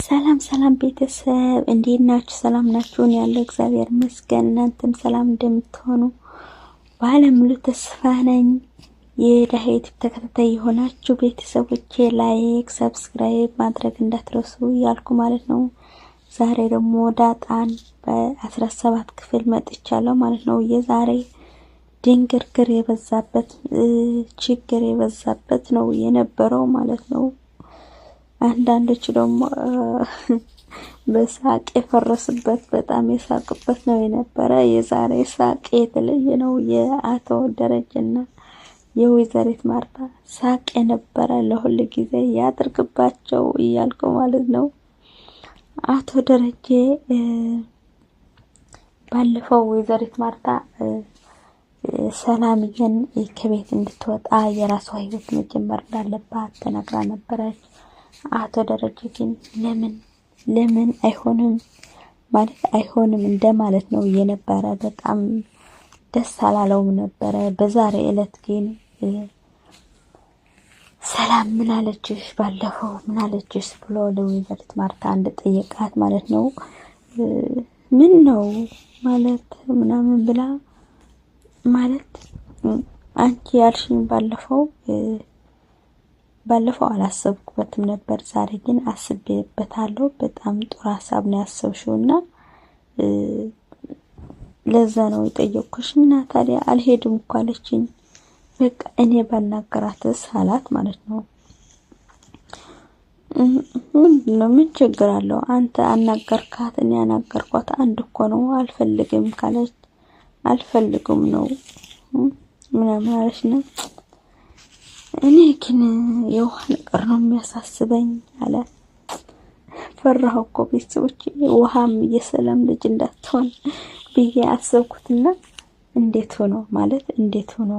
ሰላም ሰላም ቤተሰብ እንዴት ናችሁ? ሰላም ናችሁን? ያለው እግዚአብሔር ይመስገን። እናንተም ሰላም እንደምትሆኑ ባለሙሉ ተስፋ ነኝ። የዳሄት ተከታታይ የሆናችሁ ቤተሰቦቼ ላይክ፣ ሰብስክራይብ ማድረግ እንዳትረሱ ያልኩ ማለት ነው። ዛሬ ደግሞ ዳጣን በ17 ክፍል መጥቻለሁ ማለት ነው። የዛሬ ድንግርግር የበዛበት ችግር የበዛበት ነው የነበረው ማለት ነው። አንዳንዶች ደግሞ በሳቅ የፈረሱበት በጣም የሳቁበት ነው የነበረ። የዛሬ ሳቅ የተለየ ነው። የአቶ ደረጀና የወይዘሪት ማርታ ሳቅ የነበረ ለሁሉ ጊዜ ያድርግባቸው እያልኩ ማለት ነው። አቶ ደረጀ ባለፈው ወይዘሪት ማርታ ሰላምዬን ከቤት እንድትወጣ የራሷ ህይወት መጀመር እንዳለባት ተናግራ ነበረች። አቶ ደረጀ ግን ለምን አይሆንም ማለት አይሆንም እንደማለት ነው የነበረ። በጣም ደስ አላለውም ነበረ። በዛሬ ዕለት ግን ሰላም ምን አለችሽ ባለፈው ምን አለችሽ ብሎ ለወይዘሪት ማርታ እንደጠየቃት ማለት ነው። ምን ነው ማለት ምናምን ብላ ማለት አንቺ ያልሽኝ ባለፈው አላሰብኩበትም ነበር፣ ዛሬ ግን አስቤበታለሁ። በጣም ጥሩ ሐሳብ ነው ያሰብሽውና ለዛ ነው የጠየቅኩሽ። እና ታዲያ አልሄድም እኮ አለችኝ። በቃ እኔ ባናገራትስ አላት ማለት ነው። ምን ችግር አለው? አንተ አናገርካት እኔ አናገርኳት አንድ እኮ ነው። አልፈልግም ካለች አልፈልግም ነው ምናምን አለች ነው። እኔ ግን የውሃ ነገር ነው የሚያሳስበኝ አለ። ፈራሁ እኮ ቤተሰቦቼ ውሃም የሰላም ልጅ እንዳትሆን ብዬ አሰብኩትና እንዴት ሆኖ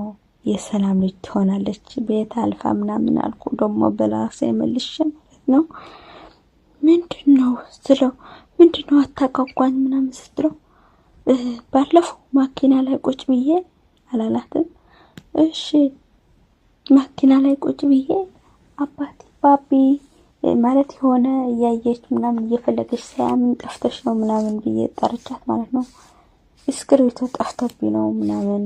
የሰላም ልጅ ትሆናለች? ቤት አልፋ ምናምን አልኩ። ደግሞ በላሴ መልሼ ማለት ነው። ምንድነው አታቋቋኝ ምናምን ስትለው ባለፈው ማኪና ላይ ቁጭ ብዬ አላላትም? እሺ ማኪና ላይ ቁጭ ብዬ አባቴ ባቢ ማለት የሆነ እያየች ምናምን እየፈለገች ሳያምን ጠፍተሽ ነው ምናምን ብዬ ጠርቻት ማለት ነው። እስክሪብቶ ጠፍቶብኝ ነው ምናምን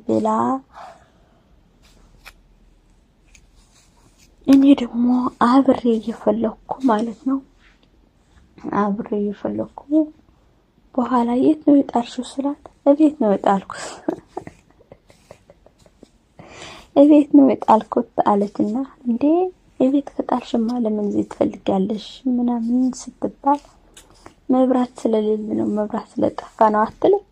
ብላ እኔ ደግሞ አብሬ እየፈለኩ ማለት ነው። አብሬ እየፈለኩ በኋላ የት ነው የጣልሽው ስላት እቤት ነው የጣልኩት እቤት ነው የጣልኩት አለችና እንዴ እቤት ከጣልሽማ ለምን እዚህ ትፈልጊያለሽ ምናምን ስትባል መብራት ስለሌለ ነው መብራት ስለጠፋ ነው አትልም?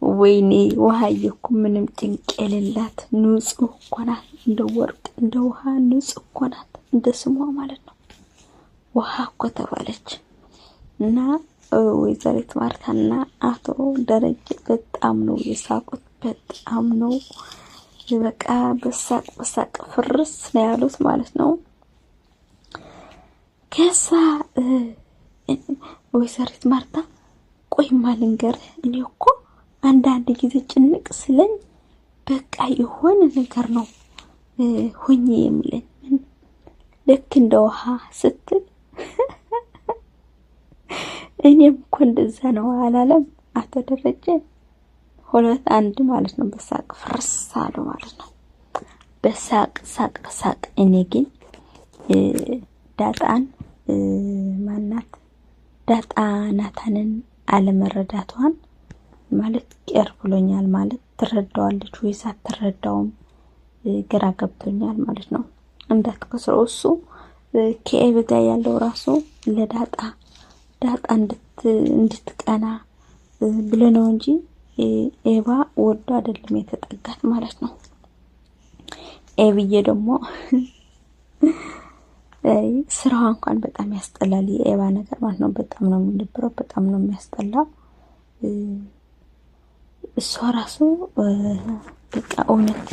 ወይኔ ውሃዬ እኮ ምንም ጭንቅ የሌላት ንጹህ እኮ ናት፣ እንደ ወርቅ እንደ ውሃ ንጹህ እኮ ናት፣ እንደ ስሟ ማለት ነው። ውሃ እኮ ተባለች። እና ወይዘሪት ማርታና አቶ ደረጀ በጣም ነው የሳቁት። በጣም ነው በቃ በሳቅ ፍርስ ነው ያሉት ማለት ነው። ከዛ ወይዘሪት ማርታ ቆይማ ልንገርህ፣ እኔ እኮ አንዳንድ ጊዜ ጭንቅ ስለኝ በቃ የሆነ ነገር ነው ሆኜ የምለኝ ልክ እንደ ውሃ ስትል እኔም እኮ እንደዛ ነው አላለም አቶ ደረጀ? ሁለት አንድ ማለት ነው። በሳቅ ፍርስ አሉ ማለት ነው። በሳቅ እኔ ግን ዳጣን ዳጣ ናታንን አለመረዳቷን ማለት ቅር ብሎኛል። ማለት ትረዳዋለች ወይስ አትረዳውም ግራ ገብቶኛል ማለት ነው። እንዳትከስረው እሱ ከኤብ ጋር ያለው ራሱ ለዳጣ እንድትቀና ብሎ ነው እንጂ ኤባ ወዶ አይደለም የተጠጋት ማለት ነው። ኤብዬ ደግሞ ስራዋ እንኳን በጣም ያስጠላል። የኤባ ነገር ማለት ነው። በጣም ነው የሚደብረው፣ በጣም ነው የሚያስጠላው። እሷ ራሱ በቃ እውነት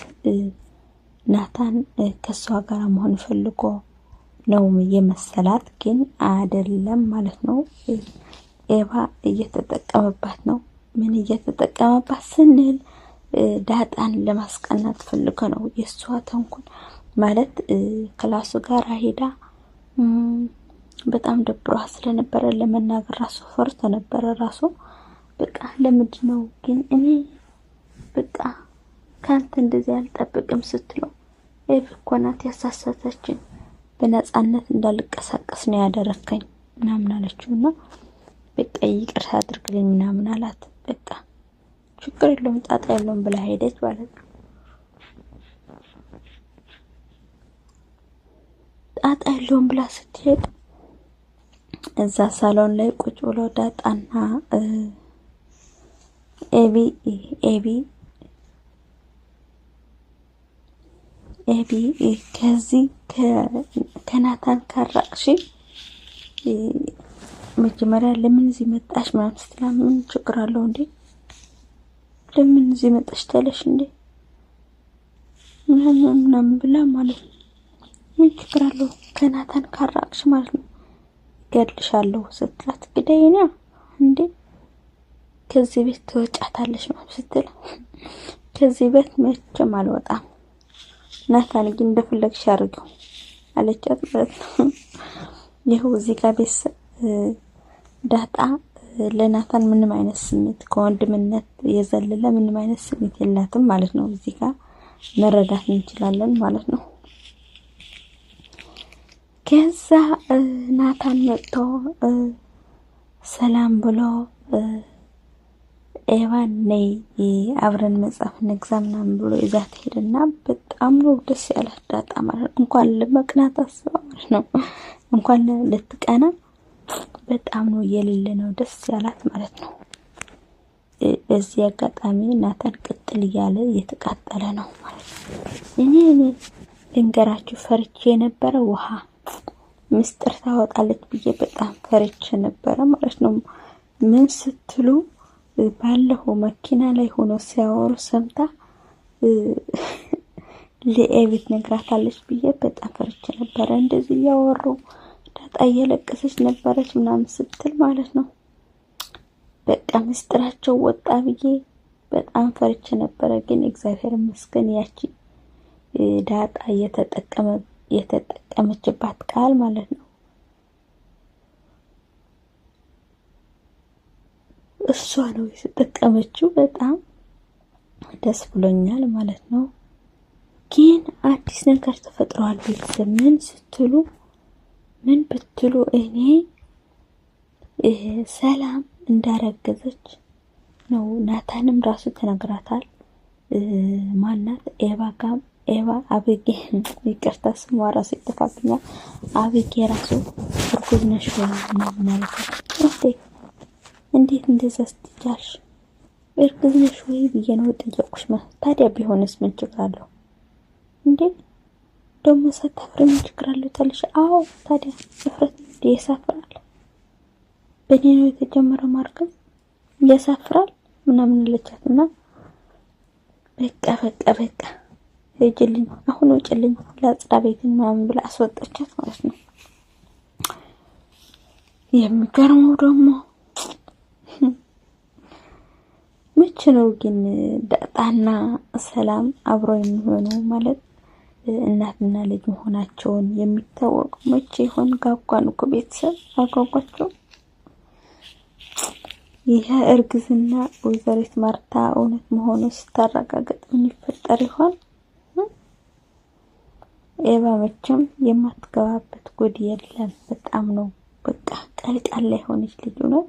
ናታን ከሷ ጋር መሆን ፈልጎ ነው የመሰላት፣ ግን አይደለም ማለት ነው። ኤባ እየተጠቀመባት ነው። ምን እየተጠቀመባት ስንል ዳጣን ለማስቀናት ፈልጎ ነው። የሷ ተንኩል ማለት ክላሱ ጋር ሄዳ በጣም ደብሯ ስለነበረ ለመናገር ራሱ ፈርቶ ነበረ ራሱ በቃ ለምንድነው ግን እኔ በቃ ካንተ እንደዚህ አልጠብቅም ስትለው ኤቭ እኮ ናት ያሳሳተችኝ በነፃነት እንዳልቀሳቀስ ነው ያደረከኝ ምናምን አለችውና በቃ ይቅርታ አድርግልኝ ምናምን አላት። በቃ ችግር የለውም ጣጣ የለውም ብላ ሄደች ማለት ነው። ጣጣ የለውም ብላ ስትሄድ እዛ ሳሎን ላይ ቁጭ ብሎ ዳጣና ኤቢ ከዚህ ከናታን ካራቅሽ መጀመሪያ ለምን እዚህ መጣሽ ምናምን ስትላ ምን ችግር አለው እንዴ ለምን እዚህ መጣሽ ታለሽ እንዴ ምናምን ብላ ማለት ነው። ምን ችግር አለው ከናታን ካራቅሽ ማለት ነው ገድልሻለሁ ስትላት ግዴና እንዴ ከዚህ ቤት ትወጫታለሽ ማለት ስትል ከዚህ ቤት መቼም አልወጣም ናታን ግን እንደፈለግሽ አድርጊው አለቻት ማለት ነው። ይሄው እዚህ ጋር ቤት ዳጣ ለናታን ምንም አይነት ስሜት ከወንድምነት የዘለለ ምንም አይነት ስሜት የላትም ማለት ነው። እዚህ ጋር መረዳት እንችላለን ማለት ነው። ከዛ ናታን መጥቶ ሰላም ብሎ ኤቫን ነይ አብረን መጽሐፍ እንግዛምናም ብሎ ይዛት ሄደና በጣም ነው ደስ ያላት ዳጣ ማለት ነው። እንኳን ለመቅናት አስባ ማለት ነው እንኳን ለትቀና በጣም ነው የሌለ ነው ደስ ያላት ማለት ነው። በዚህ አጋጣሚ ናታን ቅጥል እያለ እየተቃጠለ ነው ማለት ነው። እኔ ልንገራችሁ ፈርቼ የነበረ ውሃ ምስጢር ታወጣለች ብዬ በጣም ፈርቼ ነበረ ማለት ነው። ምን ስትሉ ባለፈው መኪና ላይ ሆኖ ሲያወሩ ሰምታ ለኤቪት ነግራታለች ብዬ በጣም ፈርቼ ነበረ። እንደዚህ ያወሩ ዳጣ እየለቀሰች ነበረች ምናምን ስትል ማለት ነው። በቃ ምስጢራቸው ወጣ ብዬ በጣም ፈርቼ ነበረ። ግን እግዚአብሔር ይመስገን ያቺ ዳጣ የተጠቀመችባት ቃል ማለት ነው እሷ ነው የተጠቀመችው። በጣም ደስ ብሎኛል ማለት ነው። ግን አዲስ ነገር ተፈጥሯል ቤተሰብ ምን ስትሉ ምን ብትሉ እኔ ሰላም እንዳረገዘች ነው ናታንም ራሱ ተነግራታል። ማናት ኤቫ አብጌ ይቅርታ ስሟ ራሱ ይጠፋብኛል። አብጌ ራሱ እርጉዝ ነሽ ማለት እንዴት እንደዛ ስትጃልሽ እርጉዝ ነሽ ወይ ብዬ ነው ጠየቅኩሽ ማለት ታዲያ ቢሆንስ ምን ችግር አለው እንዴ ደግሞ ሳታፍሪ ምን ችግር አለው ታለሽ? አዎ ታዲያ እፍረት ያሳፍራል። በእኔ ነው የተጀመረው ማርገዝ ያሳፍራል ምናምን ለቻትና በቃ ሄጅልኝ አሁን ወጭልኝ ለጽዳ ቤት ምናምን ብላ አስወጣቻት ማለት ነው። የሚገርመው ደግሞ መቼ ነው ግን ዳጣና ሰላም አብረው የሚሆነው ማለት እናትና ልጅ መሆናቸውን የሚታወቀው መቼ ይሆን? ጋጓን እኮ ቤተሰብ አጓጓቸው። ይሄ እርግዝና ወይዘሪት ማርታ እውነት መሆኑ ስታረጋግጥ ምን ይፈጠር ይሆን? ኤቫ መቼም የማትገባበት ጉድ የለም። በጣም ነው በቃ ቀልቃላ የሆነች ልጅ ነው።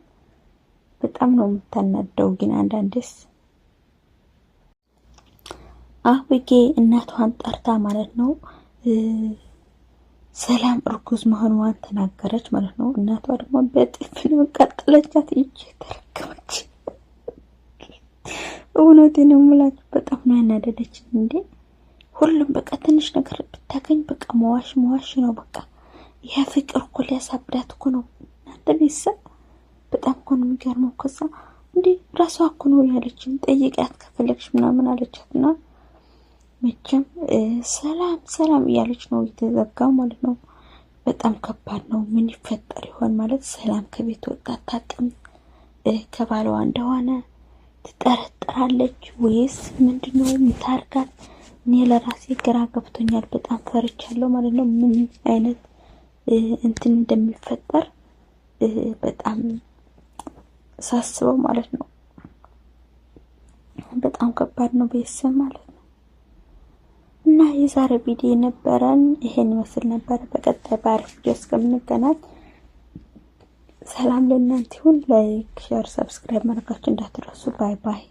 በጣም ነው የምታናደው። ግን አንዳንዴስ አብጌ እናቷን ጠርታ ማለት ነው ሰላም እርጉዝ መሆኗን ተናገረች ማለት ነው። እናቷ ደግሞ በጥፊ ነው ቀጠለቻት። ይቺ ተረከመች። እውነቴን ነው የምላችሁ በጣም ነው ያናደደች። እንዴ ሁሉም በቃ ትንሽ ነገር ብታገኝ በቃ መዋሽ ነው በቃ። ይሄ ፍቅር እኮ ሊያሳብዳት እኮ ነው እናንተ ቤተሰብ። በጣም እኮ ነው የሚገርመው። ከዛ እንዴ ራሷ እኮ ነው ያለችኝ ጠይቂያት ከፈለግሽ ምናምን አለቻትና መቼም ሰላም እያለች ነው የተዘጋው ማለት ነው። በጣም ከባድ ነው። ምን ይፈጠር ይሆን ማለት ሰላም ከቤት ወጣ ታቀም ከባሏ እንደሆነ ትጠረጥራለች ወይስ ምንድነው የምታርጋት? እኔ ለራሴ ግራ ገብቶኛል። በጣም ፈርቻለሁ ማለት ነው። ምን አይነት እንትን እንደሚፈጠር በጣም ሳስበው ማለት ነው በጣም ከባድ ነው ቤተሰብ ማለት ነው። እና የዛሬ ቪዲዮ ነበረን ይሄን ይመስል ነበር። በቀጣይ በአሪፍ ቪዲዮ እስከምንገናኝ ሰላም ለእናንተ ይሁን። ላይክ፣ ሼር፣ ሰብስክራይብ ማድረጋችሁን እንዳትረሱ። ባይ ባይ።